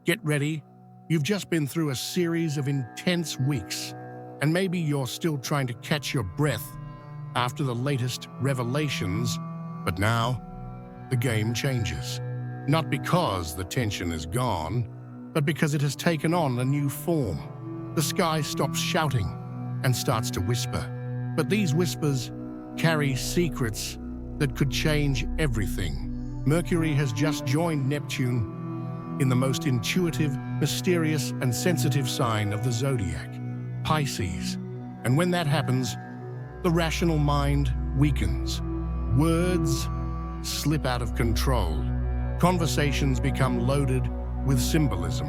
Get ready. You've just been through a series of intense weeks, and maybe you're still trying to catch your breath after the latest revelations, but now the game changes. Not because the tension is gone, but because it has taken on a new form. The sky stops shouting and starts to whisper. But these whispers carry secrets that could change everything. Mercury has just joined Neptune in the most intuitive, mysterious, and sensitive sign of the zodiac, Pisces. And when that happens, the rational mind weakens. Words slip out of control. Conversations become loaded with symbolism.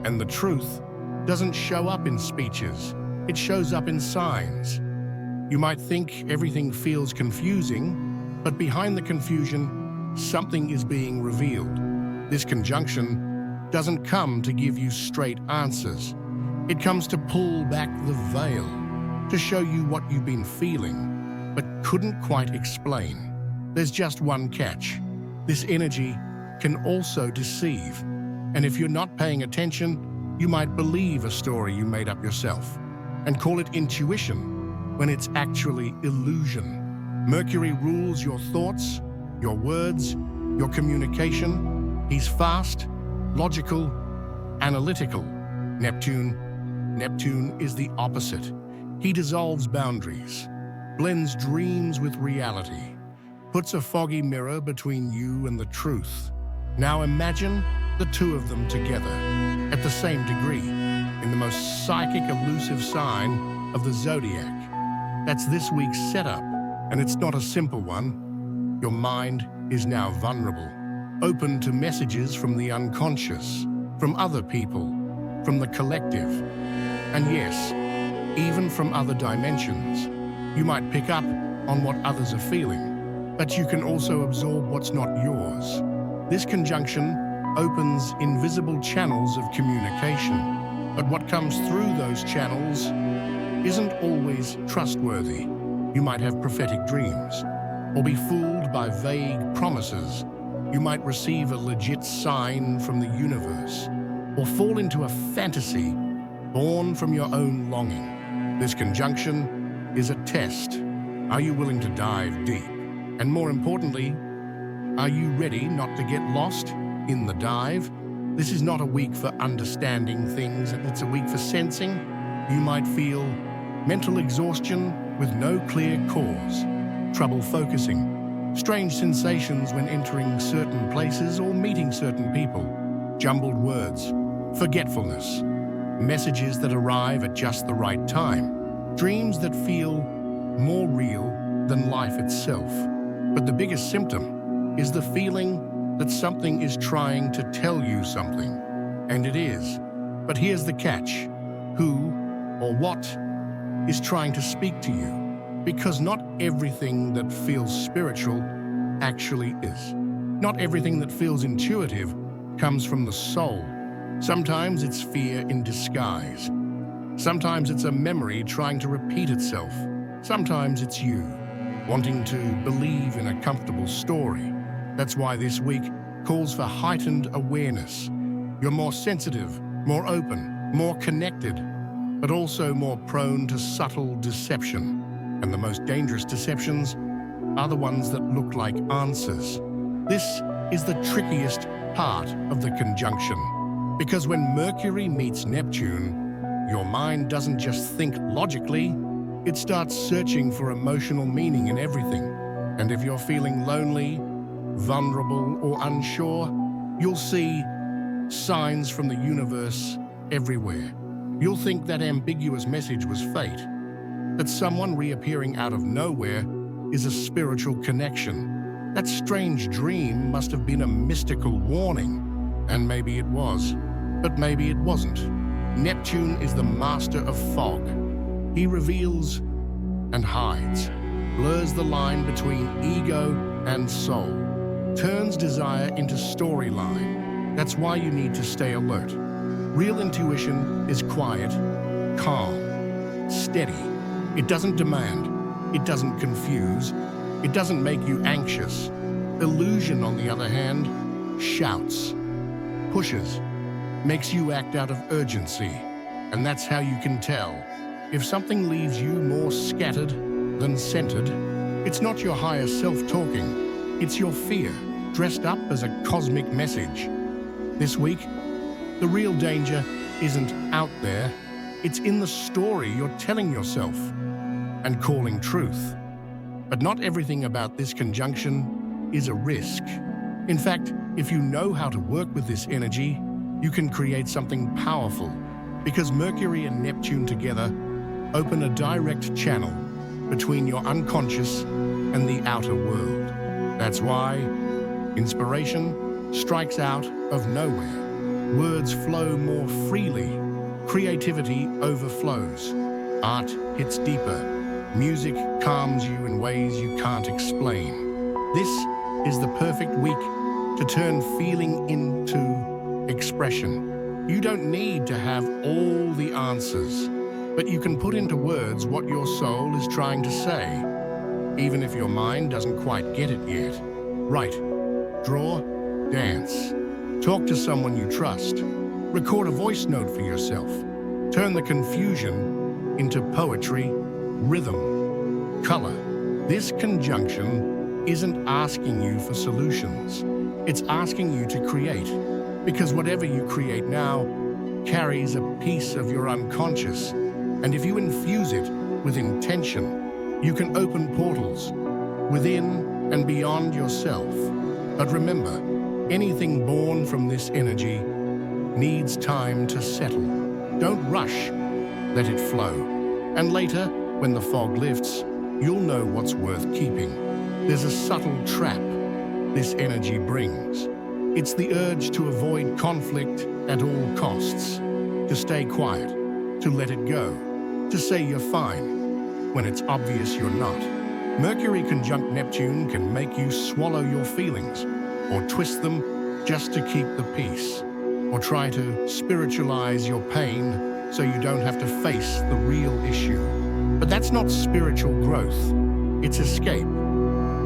And the truth doesn't show up in speeches. It shows up in signs. You might think everything feels confusing, but behind the confusion, something is being revealed. This conjunction doesn't come to give you straight answers. It comes to pull back the veil, to show you what you've been feeling, but couldn't quite explain. There's just one catch. This energy can also deceive. And if you're not paying attention, you might believe a story you made up yourself and call it intuition when it's actually illusion. Mercury rules your thoughts, your words, your communication. He's fast, logical, analytical. Neptune is the opposite. He dissolves boundaries, blends dreams with reality, puts a foggy mirror between you and the truth. Now imagine the two of them together at the same degree in the most psychic, elusive sign of the zodiac. That's this week's setup, and it's not a simple one. Your mind is now vulnerable, open to messages from the unconscious, from other people, from the collective, and yes, even from other dimensions. You might pick up on what others are feeling, but you can also absorb what's not yours. This conjunction opens invisible channels of communication, but what comes through those channels isn't always trustworthy. You might have prophetic dreams, or be fooled by vague promises. You might receive a legit sign from the universe, or fall into a fantasy born from your own longing. This conjunction is a test. Are you willing to dive deep? And more importantly, are you ready not to get lost in the dive? This is not a week for understanding things, it's a week for sensing. You might feel mental exhaustion with no clear cause, trouble focusing, strange sensations when entering certain places or meeting certain people, jumbled words, forgetfulness, messages that arrive at just the right time, dreams that feel more real than life itself. But the biggest symptom is the feeling that something is trying to tell you something, and it is. But here's the catch: who or what is trying to speak to you? Because not everything that feels spiritual actually is. Not everything that feels intuitive comes from the soul. Sometimes it's fear in disguise. Sometimes it's a memory trying to repeat itself. Sometimes it's you wanting to believe in a comfortable story. That's why this week calls for heightened awareness. You're more sensitive, more open, more connected, but also more prone to subtle deception. And the most dangerous deceptions are the ones that look like answers. This is the trickiest part of the conjunction, because when Mercury meets Neptune, your mind doesn't just think logically, it starts searching for emotional meaning in everything. And if you're feeling lonely, vulnerable, or unsure, you'll see signs from the universe everywhere. You'll think that ambiguous message was fate, that someone reappearing out of nowhere is a spiritual connection. That strange dream must have been a mystical warning, and maybe it was, but maybe it wasn't. Neptune is the master of fog. He reveals and hides, blurs the line between ego and soul, turns desire into storyline. That's why you need to stay alert. Real intuition is quiet, calm, steady. It doesn't demand, it doesn't confuse, it doesn't make you anxious. Illusion, on the other hand, shouts, pushes, makes you act out of urgency, and that's how you can tell. If something leaves you more scattered than centered, it's not your higher self talking, it's your fear, dressed up as a cosmic message. This week, the real danger isn't out there, it's in the story you're telling yourself and calling truth. But not everything about this conjunction is a risk. In fact, if you know how to work with this energy, you can create something powerful, because Mercury and Neptune together open a direct channel between your unconscious and the outer world. That's why inspiration strikes out of nowhere. Words flow more freely. Creativity overflows. Art hits deeper. Music calms you in ways you can't explain. This is the perfect week to turn feeling into expression. You don't need to have all the answers, but you can put into words what your soul is trying to say, even if your mind doesn't quite get it yet. Write, draw, dance. Talk to someone you trust. Record a voice note for yourself. Turn the confusion into poetry, rhythm, color. This conjunction isn't asking you for solutions. It's asking you to create, because whatever you create now carries a piece of your unconscious, and if you infuse it with intention, you can open portals within and beyond yourself. But remember, anything born from this energy needs time to settle. Don't rush, let it flow. And later, when the fog lifts, you'll know what's worth keeping. There's a subtle trap this energy brings. It's the urge to avoid conflict at all costs, to stay quiet, to let it go, to say you're fine when it's obvious you're not. Mercury conjunct Neptune can make you swallow your feelings, or twist them just to keep the peace, or try to spiritualize your pain so you don't have to face the real issue. But that's not spiritual growth, it's escape,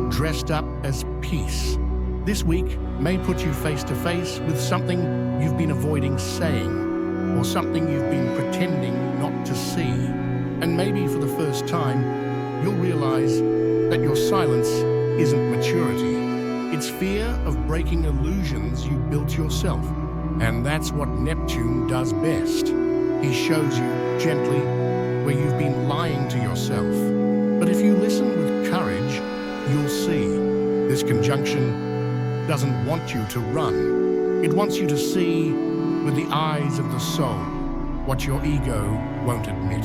dressed up as peace. This week may put you face to face with something you've been avoiding saying, or something you've been pretending not to see. And maybe for the first time, you'll realize that your silence isn't maturity. It's fear of breaking illusions you built yourself. And that's what Neptune does best. He shows you gently where you've been lying to yourself. But if you listen with courage, you'll see this conjunction doesn't want you to run. It wants you to see with the eyes of the soul what your ego won't admit.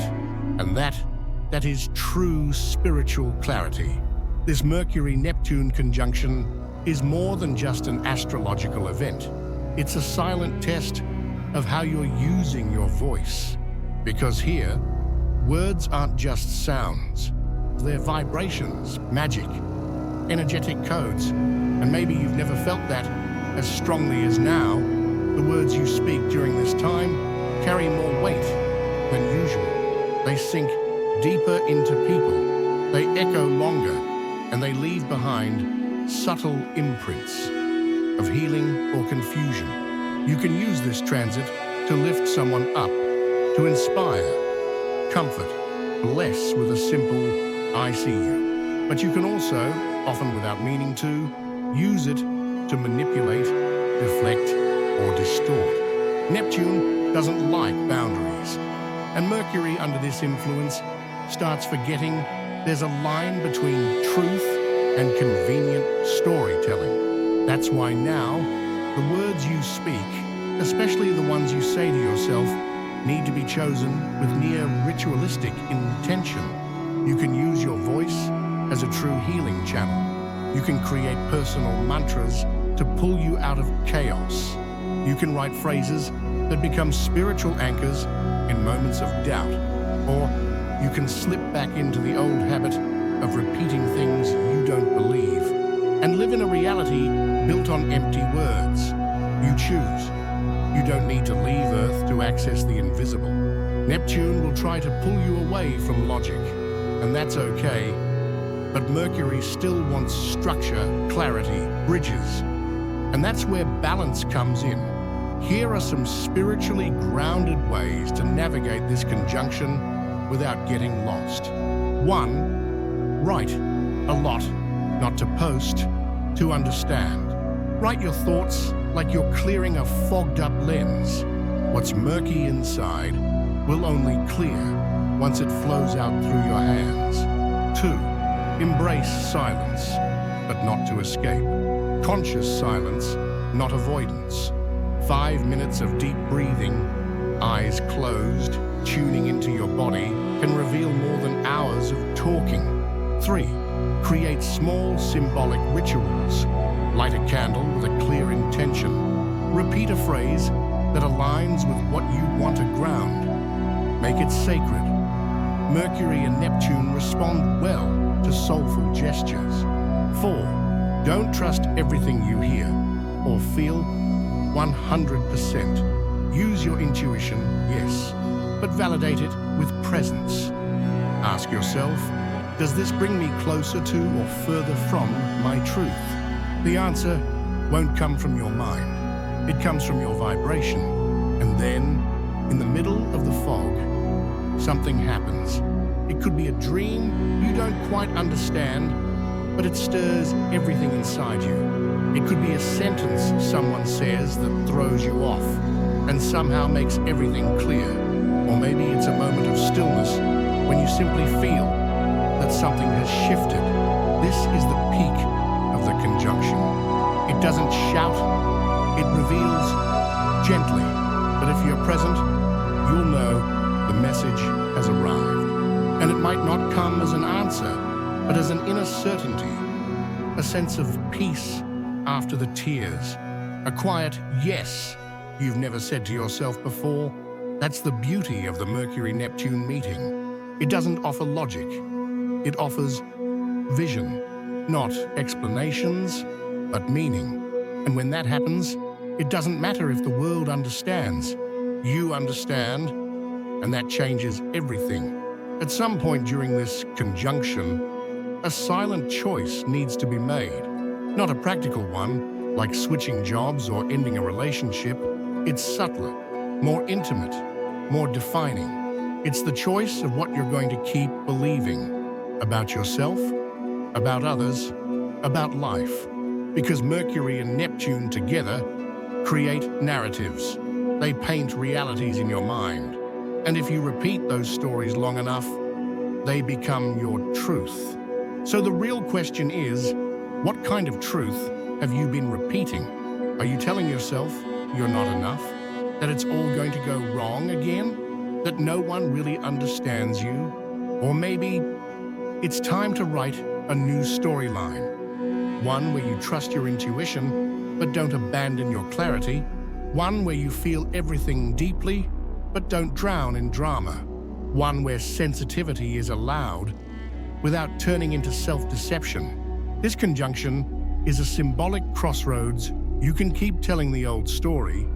And that is true spiritual clarity. This Mercury-Neptune conjunction is more than just an astrological event. It's a silent test of how you're using your voice. Because here, words aren't just sounds. They're vibrations, magic, energetic codes. And maybe you've never felt that as strongly as now. The words you speak during this time carry more weight than usual. They sink deeper into people. They echo longer, and they leave behind subtle imprints of healing or confusion. You can use this transit to lift someone up, to inspire, comfort, bless with a simple "I see you." But you can also, often without meaning to, use it to manipulate, deflect, or distort. Neptune doesn't like boundaries, and Mercury, under this influence, starts forgetting there's a line between truth and convenient storytelling. That's why now, the words you speak, especially the ones you say to yourself, need to be chosen with near ritualistic intention. You can use your voice as a true healing channel. You can create personal mantras to pull you out of chaos. You can write phrases that become spiritual anchors in moments of doubt. Or you can slip back into the old habit of repeating things you don't believe and live in a reality built on empty words. You choose. You don't need to leave Earth to access the invisible. Neptune will try to pull you away from logic, and that's okay. But Mercury still wants structure, clarity, bridges. And that's where balance comes in. Here are some spiritually grounded ways to navigate this conjunction without getting lost. 1. Write a lot, not to post, to understand. Write your thoughts like you're clearing a fogged-up lens. What's murky inside will only clear once it flows out through your hands. 2. Embrace silence, but not to escape. Conscious silence, not avoidance. 5 minutes of deep breathing, eyes closed, tuning into your body, can reveal more than hours of talking. 3. Create small symbolic rituals. Light a candle with a clear intention. Repeat a phrase that aligns with what you want to ground. Make it sacred. Mercury and Neptune respond well to soulful gestures. 4. Don't trust everything you hear or feel 100%. Use your intuition, yes, but validate it with presence. Ask yourself, does this bring me closer to or further from my truth? The answer won't come from your mind. It comes from your vibration. And then, in the middle of the fog, something happens. It could be a dream you don't quite understand, but it stirs everything inside you. It could be a sentence someone says that throws you off and somehow makes everything clear. Or maybe it's a moment of stillness when you simply feel that something has shifted. This is the peak of the conjunction. It doesn't shout, it reveals gently. But if you're present, you'll know the message has arrived. And it might not come as an answer, but as an inner certainty, a sense of peace after the tears, a quiet yes you've never said to yourself before. That's the beauty of the Mercury-Neptune meeting. It doesn't offer logic, it offers vision, not explanations, but meaning. And when that happens, it doesn't matter if the world understands. You understand, and that changes everything. At some point during this conjunction, a silent choice needs to be made. Not a practical one, like switching jobs or ending a relationship. It's subtler, more intimate, more defining. It's the choice of what you're going to keep believing about yourself, about others, about life. Because Mercury and Neptune together create narratives. They paint realities in your mind. And if you repeat those stories long enough, they become your truth. So the real question is, what kind of truth have you been repeating? Are you telling yourself you're not enough? That it's all going to go wrong again? That no one really understands you? Or maybe it's time to write a new storyline. One where you trust your intuition, but don't abandon your clarity. One where you feel everything deeply, but don't drown in drama. One where sensitivity is allowed without turning into self-deception. This conjunction is a symbolic crossroads. You can keep telling the old story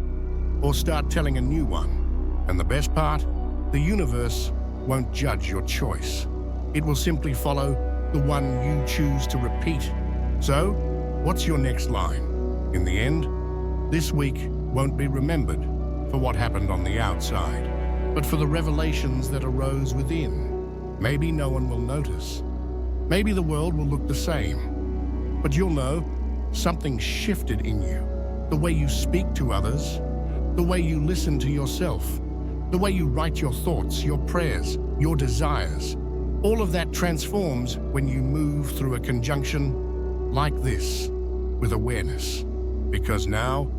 or start telling a new one. And the best part, the universe won't judge your choice. It will simply follow the one you choose to repeat. So, what's your next line? In the end, this week won't be remembered for what happened on the outside, but for the revelations that arose within. Maybe no one will notice. Maybe the world will look the same. But you'll know something shifted in you. The way you speak to others, the way you listen to yourself, the way you write your thoughts, your prayers, your desires. All of that transforms when you move through a conjunction like this with awareness. Because now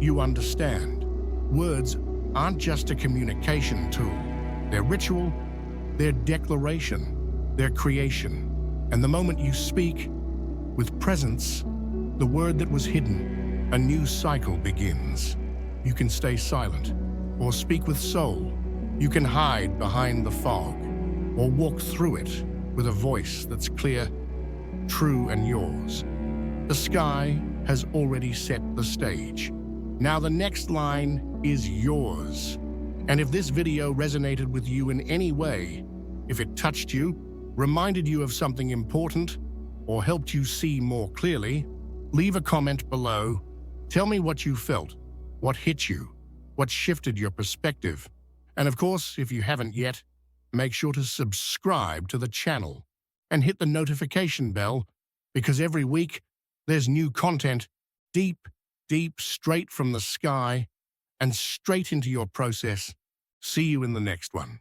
you understand. Words aren't just a communication tool. They're ritual, they're declaration, they're creation. And the moment you speak with presence, the word that was hidden, a new cycle begins. You can stay silent or speak with soul. You can hide behind the fog or walk through it with a voice that's clear, true, and yours. The sky has already set the stage. Now the next line is yours. And if this video resonated with you in any way, if it touched you, reminded you of something important, or helped you see more clearly, leave a comment below. Tell me what you felt. what hit you, what shifted your perspective. And of course, if you haven't yet, make sure to subscribe to the channel and hit the notification bell, because every week there's new content, deep, deep, straight from the sky and straight into your process. See you in the next one.